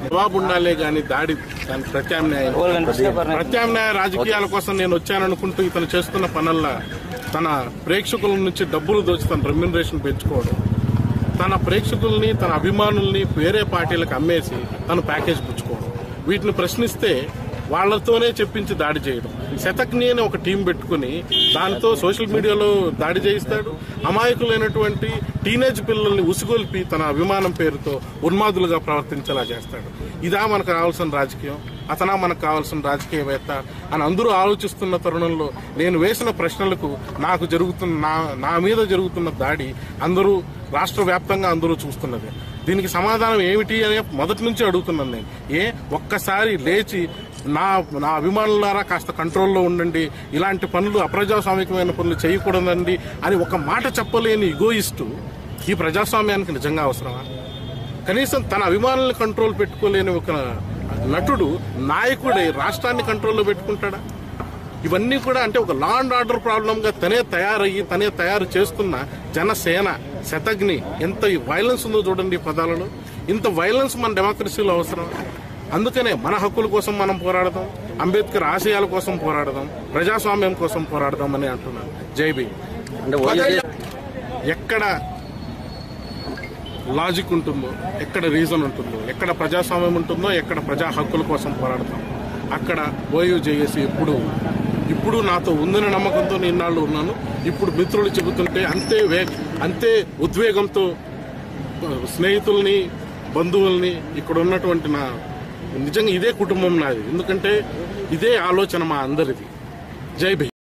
జవాబు ఉండాలే గాని దాడి ప్రత్యామ్నాయ రాజకీయాల కోసం నేను వచ్చాననుకుంటూ ఇతను చేస్తున్న పనుల్లో తన ప్రేక్షకుల నుంచి డబ్బులు దోచి తన రెమ్యూనరేషన్ పెంచుకోవడం, తన ప్రేక్షకుల్ని తన అభిమానుల్ని వేరే పార్టీలకు అమ్మేసి తను ప్యాకేజ్ పుచ్చుకోవడం, వీటిని ప్రశ్నిస్తే వాళ్లతోనే చెప్పించి దాడి చేయడం. శతక్ని అని ఒక టీం పెట్టుకుని దానితో సోషల్ మీడియాలో దాడి చేయిస్తాడు. అమాయకులైనటువంటి టీనేజ్ పిల్లల్ని ఉసిగొల్పి తన అభిమానం పేరుతో ఉన్మాదులుగా ప్రవర్తించేలా చేస్తాడు. ఇదా మనకు కావాల్సిన రాజకీయం? అతనా మనకు కావాల్సిన రాజకీయవేత్త అని అందరూ ఆలోచిస్తున్న తరుణంలో నేను వేసిన ప్రశ్నలకు నాకు నా మీద జరుగుతున్న దాడి అందరూ రాష్ట్ర వ్యాప్తంగా అందరూ చూస్తున్నది. దీనికి సమాధానం ఏమిటి అని మొదటి నుంచి అడుగుతున్నాను నేను. ఒక్కసారి లేచి నా అభిమానులారా కాస్త కంట్రోల్లో ఉండండి, ఇలాంటి పనులు అప్రజాస్వామికమైన పనులు చేయకూడదండి అని ఒక మాట చెప్పలేని ఇగోయిస్టు ఈ ప్రజాస్వామ్యానికి నిజంగా అవసరమా? కనీసం తన అభిమానులను కంట్రోల్ పెట్టుకోలేని ఒక నటుడు నాయకుడై రాష్ట్రాన్ని కంట్రోల్లో పెట్టుకుంటాడా? ఇవన్నీ కూడా అంటే ఒక లా అండ్ ఆర్డర్ ప్రాబ్లంగా తనే తయారు చేస్తున్న జనసేన శతగ్ని. ఎంత వైలెన్స్ ఉందో చూడండి ఈ పదాలలో. ఇంత వైలెన్స్ మన డెమోక్రసీలో అవసరం. అందుకనే మన హక్కుల కోసం మనం పోరాడదాం, అంబేద్కర్ ఆశయాల కోసం పోరాడదాం, ప్రజాస్వామ్యం కోసం పోరాడదాం అని అంటున్నాను. జై భీమ్. ఎక్కడ లాజిక్ ఉంటుందో, ఎక్కడ రీజన్ ఉంటుందో, ఎక్కడ ప్రజాస్వామ్యం ఉంటుందో, ఎక్కడ ప్రజా హక్కుల కోసం పోరాడతాం అక్కడ ఓయూజేఏసీ ఇప్పుడు నాతో ఉందనే నమ్మకంతో ఇన్నాళ్ళు ఉన్నాను. ఇప్పుడు మిత్రులు చెబుతుంటే అంతే ఉద్వేగంతో స్నేహితుల్ని, బంధువుల్ని, ఇక్కడ ఉన్నటువంటి నిజంగా ఇదే కుటుంబం నాది. ఎందుకంటే ఇదే ఆలోచన మా అందరిది. జై భీమ్.